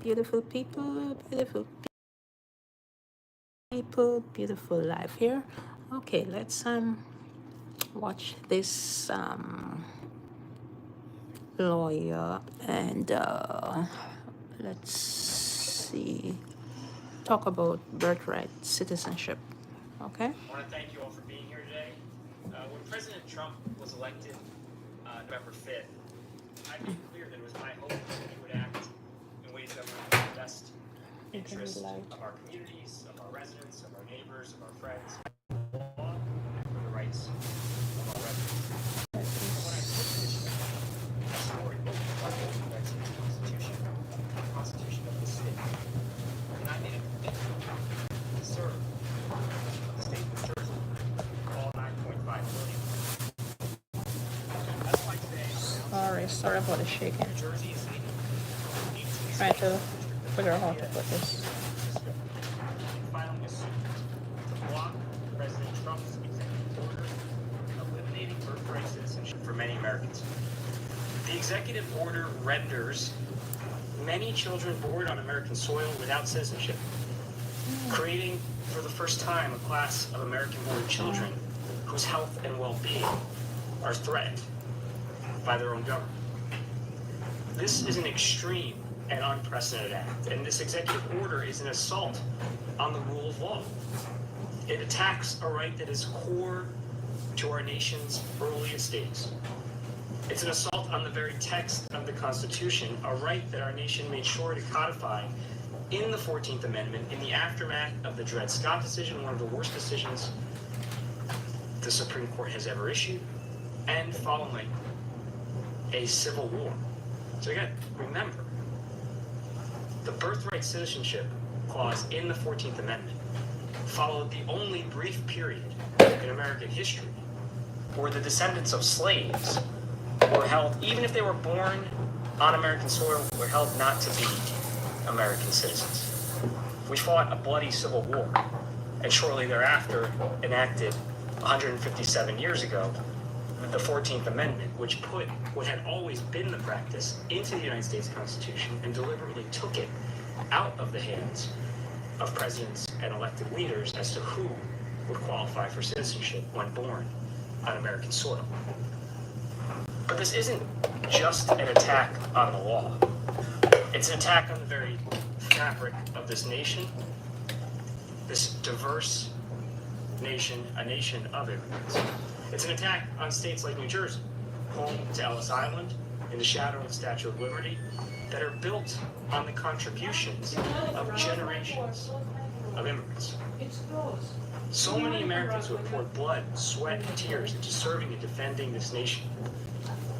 Beautiful people, beautiful life here. Okay, let's watch this lawyer and let's see, talk about birthright citizenship. Okay. I want to thank you all for being here today. When President Trump was elected November 5th, I made clear that it was my hope that he would act in ways that were in the best interest of our communities, of our residents, of our neighbors, of our friends, and for the rights of our residents. And when I took this story, both the rights of the Constitution, the Constitution of the state, and I made a commitment to serve the state of New Jersey, all 9.5 million. That's why today, Sorry about the shaking. New Jersey is leading. Trying to figure out how to put this. Filing a suit to block President Trump's executive order eliminating birthright citizenship for many Americans. The executive order renders many children born on American soil without citizenship, creating for the first time a class of American-born children whose health and well-being are threatened by their own government. This is an extreme and unprecedented act, and this executive order is an assault on the rule of law. It attacks a right that is core to our nation's earliest days. It's an assault on the very text of the Constitution, a right that our nation made sure to codify in the 14th Amendment in the aftermath of the Dred Scott decision, one of the worst decisions the Supreme Court has ever issued, and following a civil war. So again, remember, the Birthright Citizenship Clause in the 14th Amendment followed the only brief period in American history where the descendants of slaves were held, even if they were born on American soil, were held not to be American citizens. We fought a bloody civil war, and shortly thereafter enacted 157 years ago the 14th Amendment, which put what had always been the practice into the United States Constitution and deliberately took it out of the hands of presidents and elected leaders as to who would qualify for citizenship when born on American soil. But this isn't just an attack on the law. It's an attack on the very fabric of this nation, this diverse nation, a nation of immigrants. It's an attack on states like New Jersey, home to Ellis Island, in the shadow of the Statue of Liberty, that are built on the contributions of generations of immigrants. So many Americans who have poured blood, sweat, and tears into serving and defending this nation,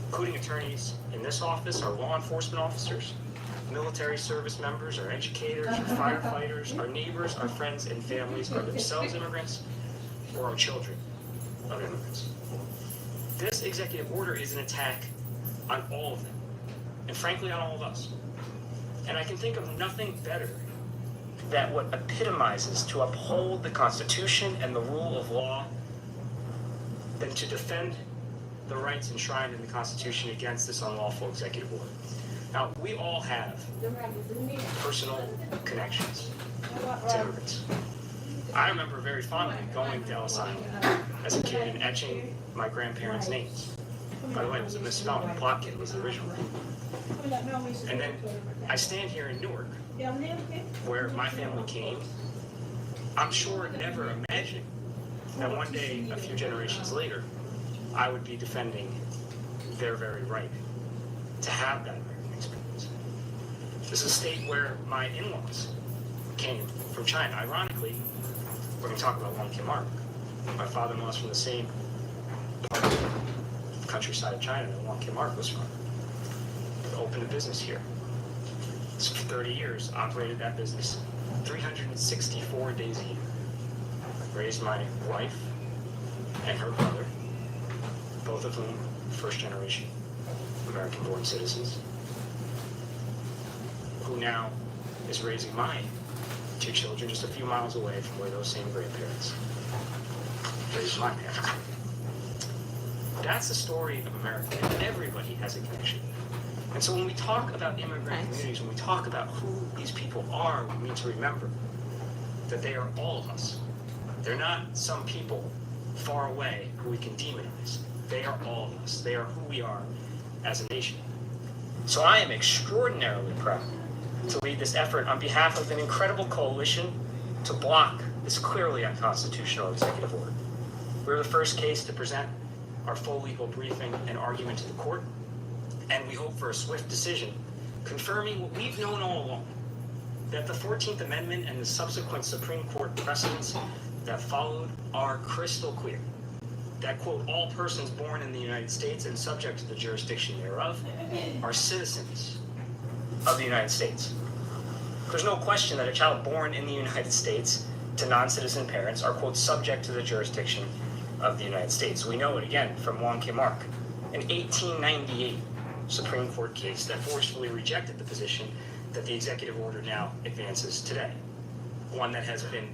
including attorneys in this office, our law enforcement officers, military service members, our educators, our firefighters, our neighbors, our friends and families are themselves immigrants or our children of immigrants. This executive order is an attack on all of them, and frankly on all of us. And I can think of nothing better that what epitomizes to uphold the Constitution and the rule of law than to defend the rights enshrined in the Constitution against this unlawful executive order. Now, we all have personal connections to immigrants. I remember very fondly going to Ellis Island as a kid and etching my grandparents' names. By the way, it was a misspelling. Plotkin was the original name. And then I stand here in Newark, where my family came. I'm sure never imagining that one day, a few generations later, I would be defending their very right to have that American experience. This is a state where my in-laws came from China. Ironically, we're going to talk about Wong Kim Ark. My father-in-law is from the same part of the countryside of China that Wong Kim Ark was from. Opened a business here. So for 30 years, operated that business 364 days a year. Raised my wife and her brother, both of whom first-generation American-born citizens, who now is raising my two children just a few miles away from where those same grandparents raised my parents. That's the story of America, and everybody has a connection. And so when we talk about immigrant Thanks. communities, when we talk about who these people are, we need to remember that they are all of us. They're not some people far away who we can demonize. They are all of us. They are who we are as a nation. So I am extraordinarily proud to lead this effort on behalf of an incredible coalition to block this clearly unconstitutional executive order. We're the first case to present our full legal briefing and argument to the court, and we hope for a swift decision confirming what we've known all along, that the 14th Amendment and the subsequent Supreme Court precedents that followed are crystal clear. That, quote, all persons born in the United States and subject to the jurisdiction thereof are citizens of the United States. There's no question that a child born in the United States to non-citizen parents are, quote, subject to the jurisdiction of the United States. We know it again from Wong Kim Ark, an 1898 Supreme Court case that forcefully rejected the position that the executive order now advances today, one that has been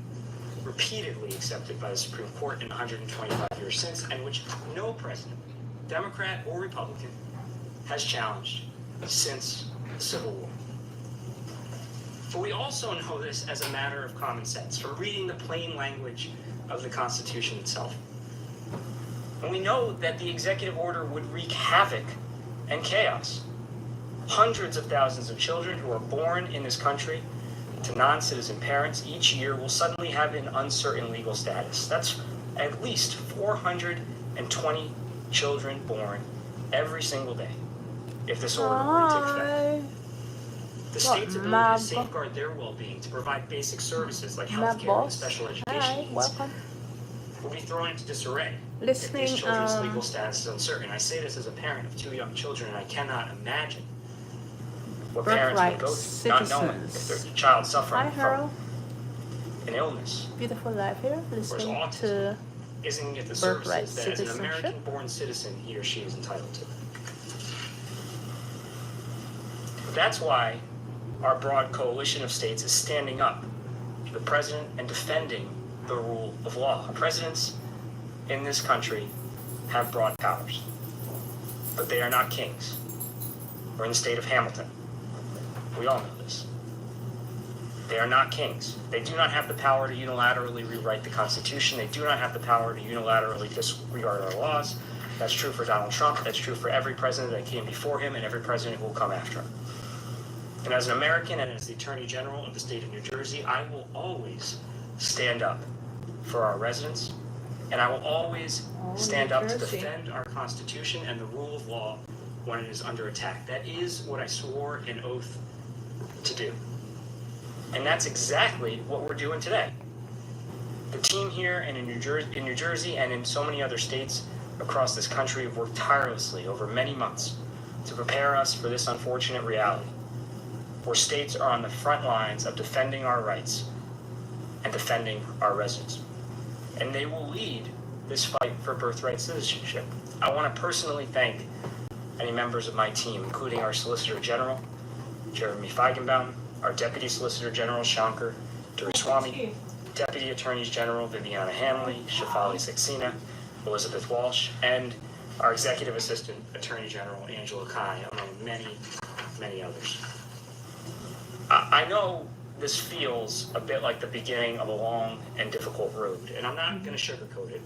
repeatedly accepted by the Supreme Court in 125 years since, and which no president, Democrat or Republican, has challenged since the Civil War. But we also know this as a matter of common sense from reading the plain language of the Constitution itself. And we know that the executive order would wreak havoc and chaos. Hundreds of thousands of children who are born in this country to non-citizen parents each year will suddenly have an uncertain legal status. That's at least 420 children born every single day if this order were to take effect. The state's ability to safeguard their well-being, to provide basic services like healthcare and special education needs, welcome. will be thrown into disarray if Listening, these children's legal status is uncertain. I say this as a parent of 2 young children, and I cannot imagine what parents would Birthright go through, not knowing if Citizens. their child Hi, suffering Harold. from an illness Beautiful life here. Listening to isn't going to get the Birthright services that as an Citizenship. American-born citizen he or she is entitled to. That's why our broad coalition of states is standing up to the president and defending the rule of law. Presidents in this country have broad powers, but they are not kings. We're in the state of Hamilton. We all know this. They are not kings. They do not have the power to unilaterally rewrite the Constitution. They do not have the power to unilaterally disregard our laws. That's true for Donald Trump. That's true for every president that came before him and every president who will come after him. And as an American and as the Attorney General of the state of New Jersey, I will always stand up for our residents, and I will always stand up to defend our Constitution and the rule of law when it is under attack. That is what I swore an oath to do. And that's exactly what we're doing today. The team here and in New Jersey and in so many other states across this country have worked tirelessly over many months to prepare us for this unfortunate reality, where states are on the front lines of defending our rights and defending our residents. And they will lead this fight for birthright citizenship. I want to personally thank any members of my team, including our Solicitor General, Jeremy Feigenbaum, our Deputy Solicitor General, Shankar Duraswamy, Deputy Attorneys General, Viviana Hanley, Shafali Saxena, Elizabeth Walsh, and our Executive Assistant Attorney General, Angela Kai, among many, many others. I know this feels a bit like the beginning of a long and difficult road, and I'm not going to sugarcoat it,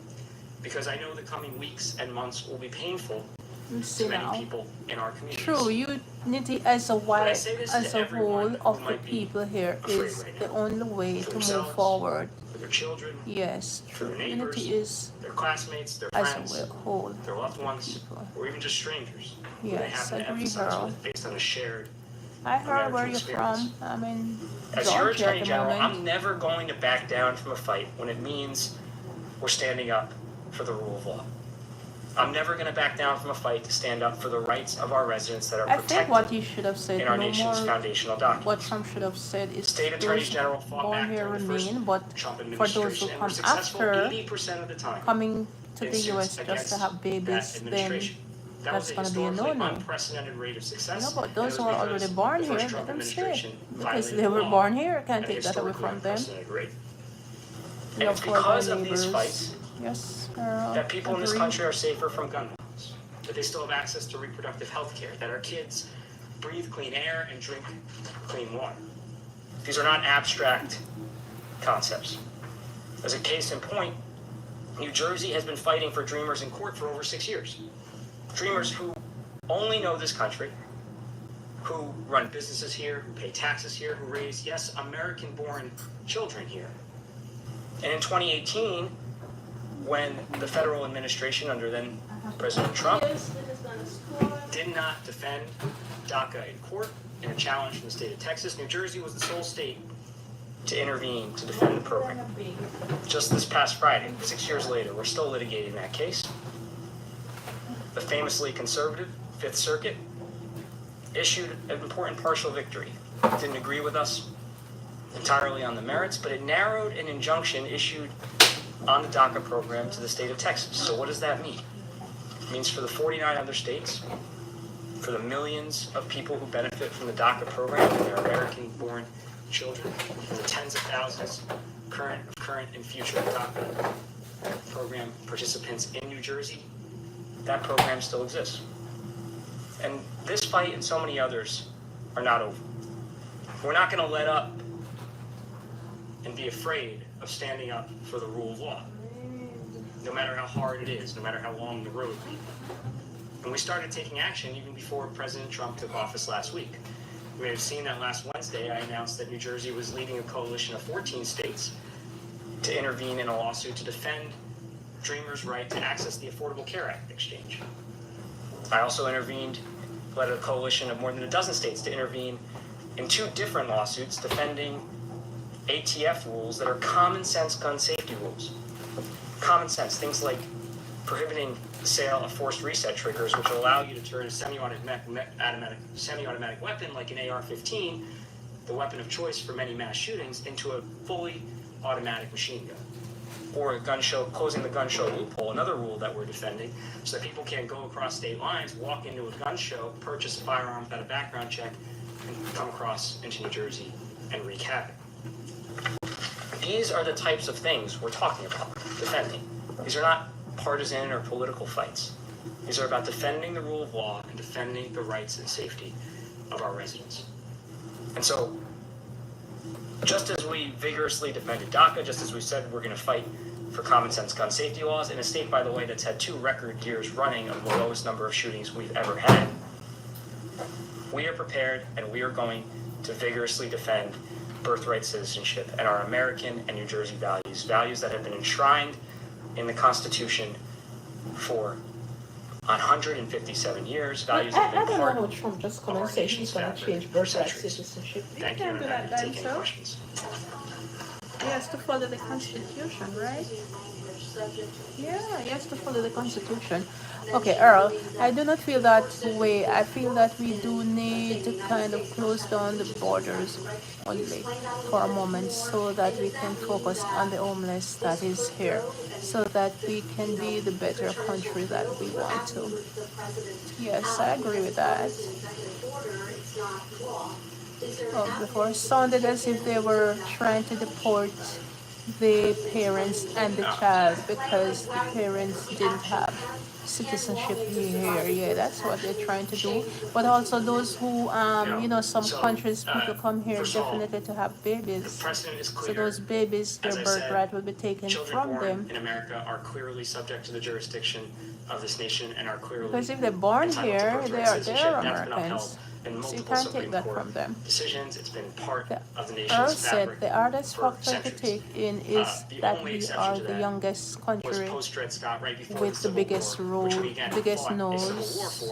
because I know the coming weeks and months will be painful to many people in our communities. True, unity as a wide, as a whole of the people here is the only way to move forward. For their children, Yes, for true. their neighbors, Unity is their classmates, their as friends, a whole. their loved ones, or even just strangers who they Yes, happen to agree, emphasize Harold. with based on a shared. Hi, Harold, where are American you experience. from? I'm in As your Georgia Attorney at the General, moment. I'm never going to back down from a fight when it means we're standing up for the rule of law. I'm never going to back down from a fight to stand up for the rights of our residents that are I think what protected you should have said, in our no nation's more, foundational documents. what Trump should have said is State Attorneys those General fought born back here during the first remain, but Trump for those who administration and were come successful after 80% of the time coming to in the suits US just against to have that babies, then administration. That that's was a gonna be a historically no-no. unprecedented rate of success. No, but and those it who was are because already born the here, first let Trump them stay. administration Because violated they the were law born here, can't at a take that away historically from them. unprecedented rate. And Love it's for their because of these neighbors. fights Yes, that people in this agree. country are safer from gun violence, that they still have access to reproductive health care, that our kids breathe clean air and drink clean water. These are not abstract concepts. As a case in point, New Jersey has been fighting for dreamers in court for over 6 years. Dreamers who only know this country, who run businesses here, who pay taxes here, who raise, yes, American-born children here. And in 2018, when the federal administration under then President Trump did not defend DACA in court in a challenge from the state of Texas, New Jersey was the sole state to intervene to defend the program. Just this past Friday, 6 years later, we're still litigating that case. The famously conservative Fifth Circuit issued an important partial victory. It didn't agree with us entirely on the merits, but it narrowed an injunction issued on the DACA program to the state of Texas. So what does that mean? It means for the 49 other states, for the millions of people who benefit from the DACA program and their American-born children, for the tens of thousands current and future DACA program participants in New Jersey, that program still exists. And this fight and so many others are not over. We're not going to let up and be afraid of standing up for the rule of law, no matter how hard it is, no matter how long the road may be. And we started taking action even before President Trump took office last week. You may have seen that last Wednesday I announced that New Jersey was leading a coalition of 14 states to intervene in a lawsuit to defend Dreamers' right to access the Affordable Care Act exchange. I also led a coalition of more than a dozen states to intervene in 2 different lawsuits defending ATF rules that are common sense gun safety rules. Common sense, things like prohibiting the sale of forced reset triggers, which will allow you to turn a semi-automatic weapon like an AR-15, the weapon of choice for many mass shootings, into a fully automatic machine gun. Or closing the gun show loophole, another rule that we're defending, so that people can't go across state lines, walk into a gun show, purchase a firearm without a background check, and come across into New Jersey and wreak havoc. These are the types of things we're talking about, defending. These are not partisan or political fights. These are about defending the rule of law and defending the rights and safety of our residents. And so, just as we vigorously defended DACA, just as we said we're going to fight for common sense gun safety laws, in a state, by the way, that's had 2 record years running of the lowest number of shootings we've ever had, we are prepared and we are going to vigorously defend birthright citizenship and our American and New Jersey values, values that have been enshrined in the Constitution for 157 years, values that have been part I don't know how Trump just come and say she's going to change birthright citizenship. Thank you, and I'm happy to take any questions. He has to follow the Constitution, right? Yeah, he has to follow the Constitution. Okay, Earl, I do not feel that way. I feel that we do need to kind of close down the borders only for a moment so that we can focus on the homeless that is here, so that we can be the better country that we want to. Yes, I agree with that. Oh, before it sounded as if they were trying to deport the parents and the child because the parents didn't have citizenship here. Yeah, that's what they're trying to do. But also those who, some countries, people come here definitely to have babies. So those babies, their birthright will be taken from them. In America are clearly subject to the jurisdiction of this nation and are clearly because if they're born here, they are Americans. So you can't take that from them. Decisions. It's been part of the nation's Earl fabric said the hardest factor to take in is that we are the youngest country with the biggest road, biggest nose,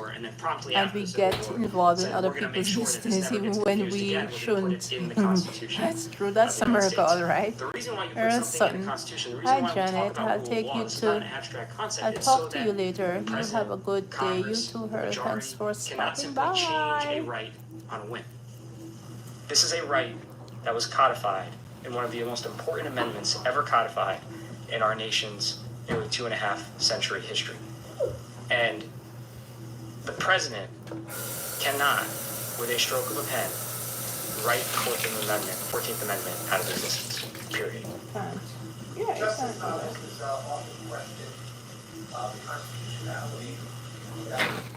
and we get involved in other people's business even when we shouldn't. That's true. That's America, all right. Earl Sutton. Hi, Janet. I'll take you to. I'll talk to you later. You have a good day. You too, Earl. Thanks for stopping by. A right on a whim. This is a right that was codified in one of the most important amendments ever codified in our nation's nearly 2.5 century history. And the president cannot, with a stroke of a pen, write the 14th Amendment out of existence. Period. Yeah, Justice Thomas is often questioned the constitutionality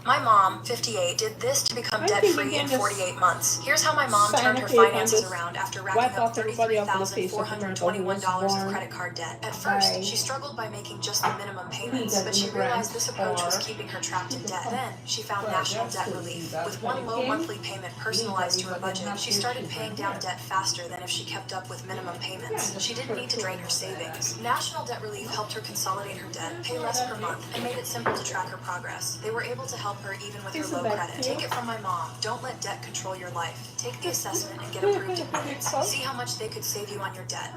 My mom, 58, did this to become I think debt-free we in can 48 months. Here's how my mom sign turned a her paper and finances just around after wipe racking up off everybody off the face of America who was $33,421 of born credit card debt. At by first, she struggled by making just the minimum payments, legal but she realized this immigrants approach was or keeping her trapped in people debt. from Then, she found well, national that's debt what relief. that's With when one it low came monthly payment personalized to her legally, but they budget, have she their started children paying here. down debt faster than if she kept up with minimum payments. Yeah, She didn't need to drain her savings. National debt relief helped her consolidate her debt, pay less per month, and made it simple to track her progress. They were able to help her even with her Isn't low that credit. cute? Take it from my mom. Don't let debt control your life. Take the assessment and get approved in minutes. See how much they could save you on your debt.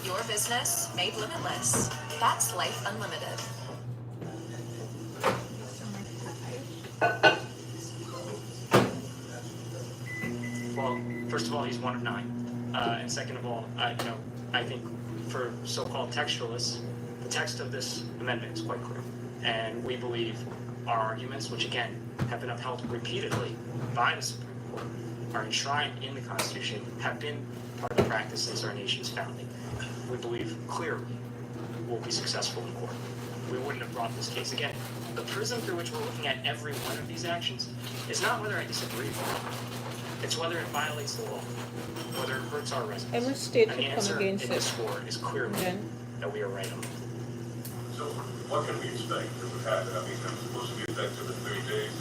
Your business made limitless. That's Life Unlimited. Well, first of all, he's one of 9. And second of all, I think for so-called textualists, the text of this amendment is quite clear. And we believe our arguments, which again have been upheld repeatedly by the Supreme Court, are enshrined in the Constitution, have been part of the practice since our nation's founding. We believe clearly we'll be successful in court. We wouldn't have brought this case. Again, the prism through which we're looking at every one of these actions is not whether I disagree with it. It's whether it violates the law, whether it hurts our residents. Every state And the should come answer in against this it. score is clearly Then that we are right on. So what can we expect that would happen? I mean, it's supposed to be effective in 30 days,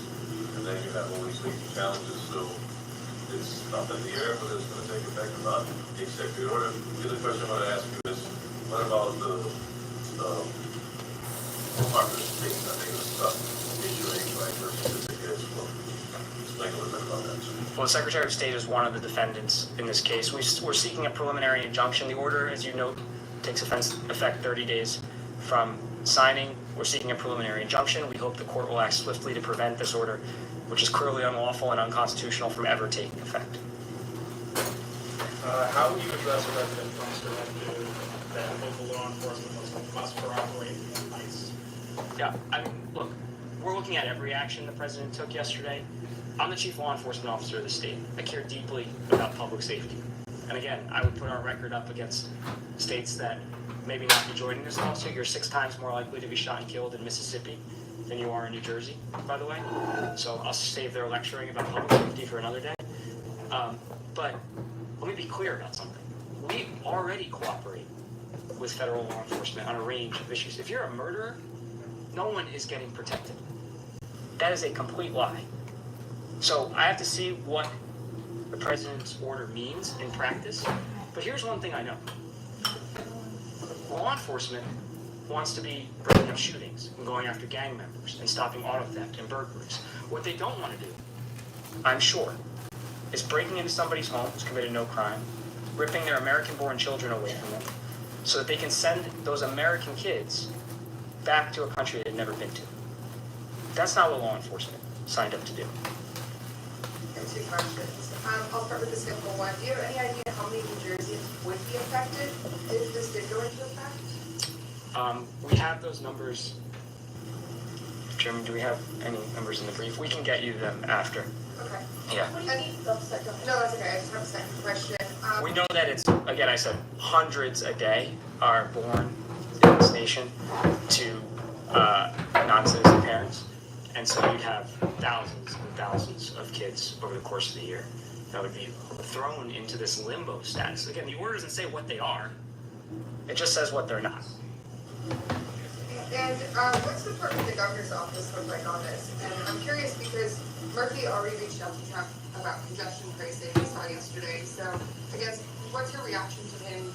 and then you have all these safety challenges, so it's up in the air whether it's going to take effect or not. The executive order. The other question I want to ask you is, what about the Department of State? I think it's stuff issuing like birth certificates. Well, explain a little bit about that. Well, the Secretary of State is one of the defendants in this case. We're seeking a preliminary injunction. The order, as you note, takes effect 30 days from signing. We're seeking a preliminary injunction. We hope the court will act swiftly to prevent this order, which is clearly unlawful and unconstitutional, from ever taking effect. How will you address a resident Trump's directive that local law enforcement must corroborate the advice? Yeah, I mean, look, we're looking at every action the president took yesterday. I'm the chief law enforcement officer of the state. I care deeply about public safety. And again, I would put our record up against states that maybe not be joining this lawsuit. You're 6 times more likely to be shot and killed in Mississippi than you are in New Jersey, by the way. So I'll save their lecturing about public safety for another day. But let me be clear about something. We already cooperate with federal law enforcement on a range of issues. If you're a murderer, no one is getting protected. That is a complete lie. So I have to see what the president's order means in practice. But here's one thing I know. Law enforcement wants to be breaking up shootings and going after gang members and stopping auto theft and burglaries. What they don't want to do, I'm sure, is breaking into somebody's home who's committed no crime, ripping their American-born children away from them, so that they can send those American kids back to a country they've never been to. That's not what law enforcement signed up to do. And 2 questions. I'll start with the simple one. Do you have any idea how many New Jerseyans would be affected if this did go into effect? We have those numbers. Jim, do we have any numbers in the brief? We can get you them after. Okay. Yeah. No, that's okay. I just have a second question. We know that it's, again, I said, hundreds a day are born in this nation to non-citizen parents. And so you'd have thousands and thousands of kids over the course of the year that would be thrown into this limbo status. Again, the order doesn't say what they are. It just says what they're not. And what's the part of the governor's office look like on this? And I'm curious because Murphy already reached out to Trump about congestion pricing we saw yesterday. So I guess what's your reaction to him,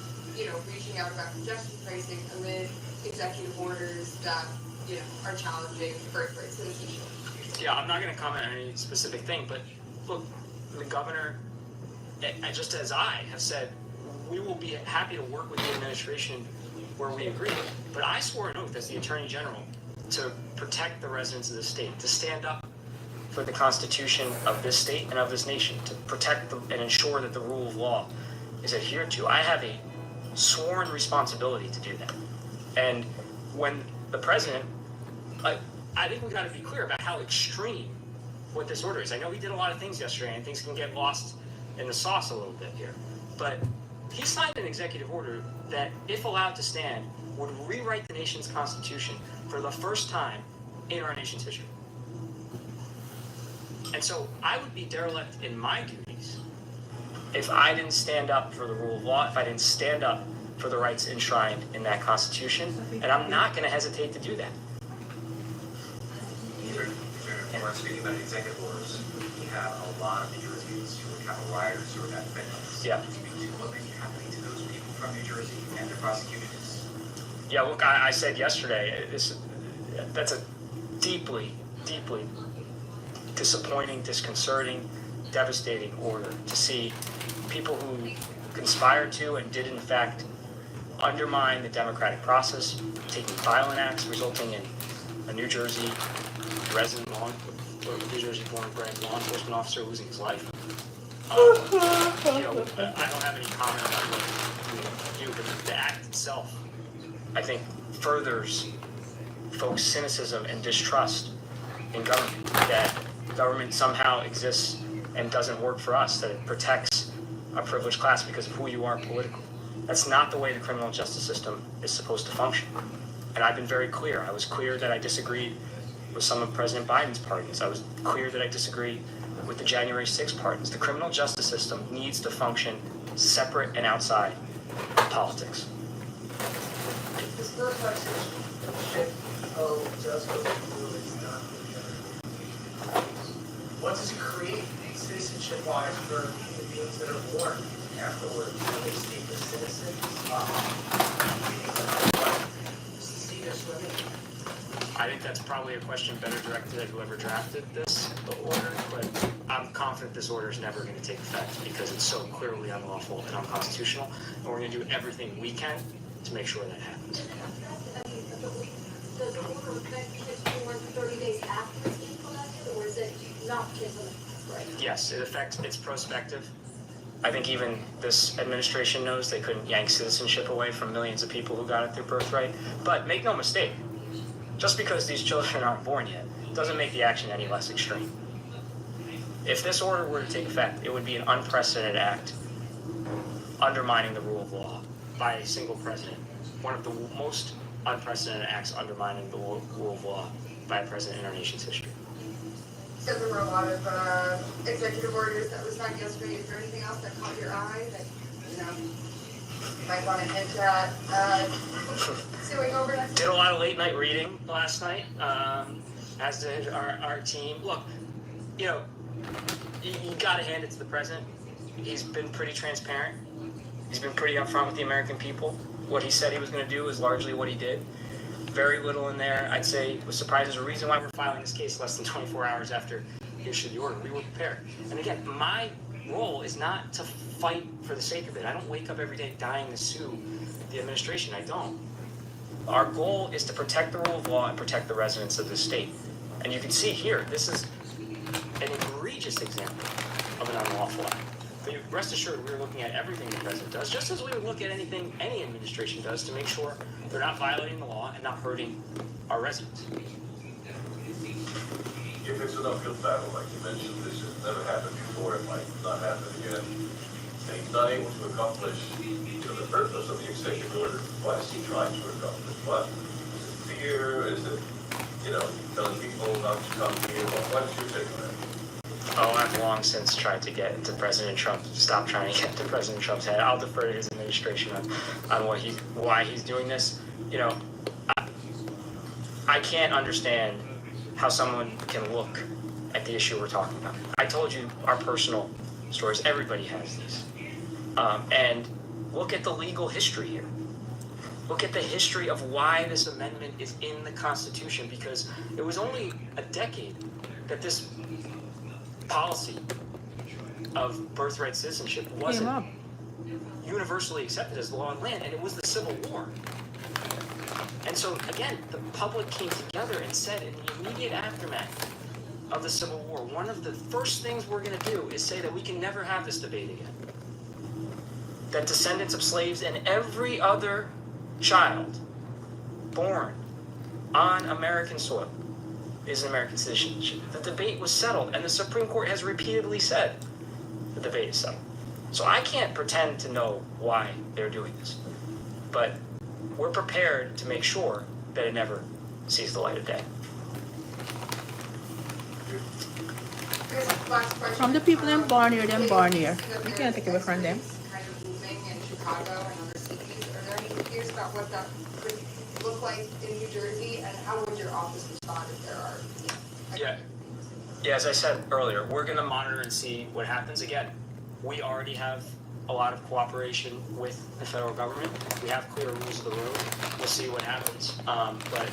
reaching out about congestion pricing amid executive orders that, are challenging birthright citizenship? Yeah, I'm not going to comment on any specific thing, but look, the governor, just as I have said, we will be happy to work with the administration where we agree. But I swore an oath as the Attorney General to protect the residents of the state, to stand up for the Constitution of this state and of this nation, to protect and ensure that the rule of law is adhered to. I have a sworn responsibility to do that. And when the president, I think we got to be clear about how extreme what this order is. I know he did a lot of things yesterday, and things can get lost in the sauce a little bit here. But he signed an executive order that, if allowed to stand, would rewrite the nation's constitution for the first time in our nation's history. And so I would be derelict in my duties if I didn't stand up for the rule of law, if I didn't stand up for the rights enshrined in that constitution, and I'm not going to hesitate to do that. And we're speaking about executive orders. We have a lot of New Jerseyans who are Capitol rioters who are at victims. Yeah. What may be happening to those people from New Jersey and their prosecutors? Yeah, look, I said yesterday, that's a deeply, deeply disappointing, disconcerting, devastating order to see people who conspired to and did in fact undermine the democratic process, taking violent acts resulting in a New Jersey resident, New Jersey born and bred law enforcement officer losing his life. I don't have any comment on what you do, but the act itself, I think, furthers folks' cynicism and distrust in government, that government somehow exists and doesn't work for us, that it protects a privileged class because of who you are politically. That's not the way the criminal justice system is supposed to function. And I've been very clear. I was clear that I disagreed with some of President Biden's pardons. I was clear that I disagreed with the January 6th pardons. The criminal justice system needs to function separate and outside politics. This birthright citizenship, just what the is done. What does it create citizenship-wise for the beings that are born afterwards? Are they stateless citizens? Just to see their swimming. I think that's probably a question better directed at whoever drafted this order, but I'm confident this order is never going to take effect because it's so clearly unlawful and unconstitutional, and we're going to do everything we can to make sure that happens. Does the order affect kids born 30 days after it's being collected, or is it not kids on the right? Yes, it's prospective. I think even this administration knows they couldn't yank citizenship away from millions of people who got it through birthright. But make no mistake, just because these children aren't born yet doesn't make the action any less extreme. If this order were to take effect, it would be an unprecedented act undermining the rule of law by a single president. One of the most unprecedented acts undermining the rule of law by a president in our nation's history. So there were a lot of executive orders that were signed yesterday. Is there anything else that caught your eye that you might want to hint at suing over next? Did a lot of late night reading last night, as did our team. Look, you got to hand it to the president. He's been pretty transparent. He's been pretty upfront with the American people. What he said he was going to do is largely what he did. Very little in there, I'd say, was surprised. There's a reason why we're filing this case less than 24 hours after he issued the order. We were prepared. And again, my role is not to fight for the sake of it. I don't wake up every day dying to sue the administration. I don't. Our goal is to protect the rule of law and protect the residents of the state. And you can see here, this is an egregious example of an unlawful act. But rest assured, we're looking at everything the president does, just as we would look at anything any administration does to make sure they're not violating the law and not hurting our residents. If it's an uphill battle, like you mentioned, this has never happened before, it might not happen again. And he's not able to accomplish, the purpose of the executive order. What is he trying to accomplish? What? Is it fear? Is it, telling people not to come here? What is your take on that? Oh, I've long since tried to get into President Trump. Stop trying to get into President Trump's head. I'll defer to his administration on why he's doing this. I can't understand how someone can look at the issue we're talking about. I told you our personal stories. Everybody has these. And look at the legal history here. Look at the history of why this amendment is in the Constitution, because it was only a decade that this policy of birthright citizenship wasn't universally accepted as the law of the land, and it was the Civil War. And so, again, the public came together and said in the immediate aftermath of the Civil War, one of the first things we're going to do is say that we can never have this debate again. That descendants of slaves and every other child born on American soil is an American citizenship. The debate was settled, and the Supreme Court has repeatedly said the debate is settled. So I can't pretend to know why they're doing this, but we're prepared to make sure that it never sees the light of day. I guess last question. From the people in Barnier, them Dave, Barnier. you see that You can't there's take it away from them. experts kind of moving in Chicago and other cities. Are there any fears about what that could look like in New Jersey, and how would your office respond if there are? Yeah, as I said earlier, we're going to monitor and see what happens. Again, we already have a lot of cooperation with the federal government. We have clear rules of the road. We'll see what happens. But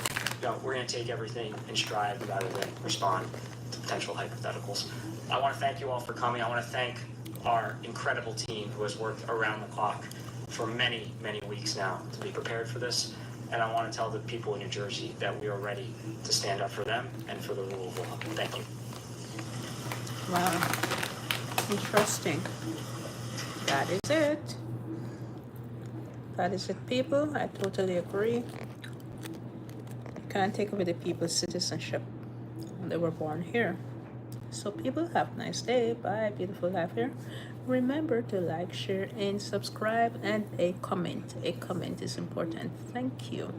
we're going to take everything in stride rather than respond to potential hypotheticals. I want to thank you all for coming. I want to thank our incredible team who has worked around the clock for many, many weeks now to be prepared for this. And I want to tell the people in New Jersey that we are ready to stand up for them and for the rule of law. Thank you. Wow. Interesting. That is it. That is it, people. I totally agree. You can't take away the people's citizenship. They were born here. So people, have a nice day. Bye. Beautiful life here. Remember to like, share, and subscribe, and a comment. A comment is important. Thank you.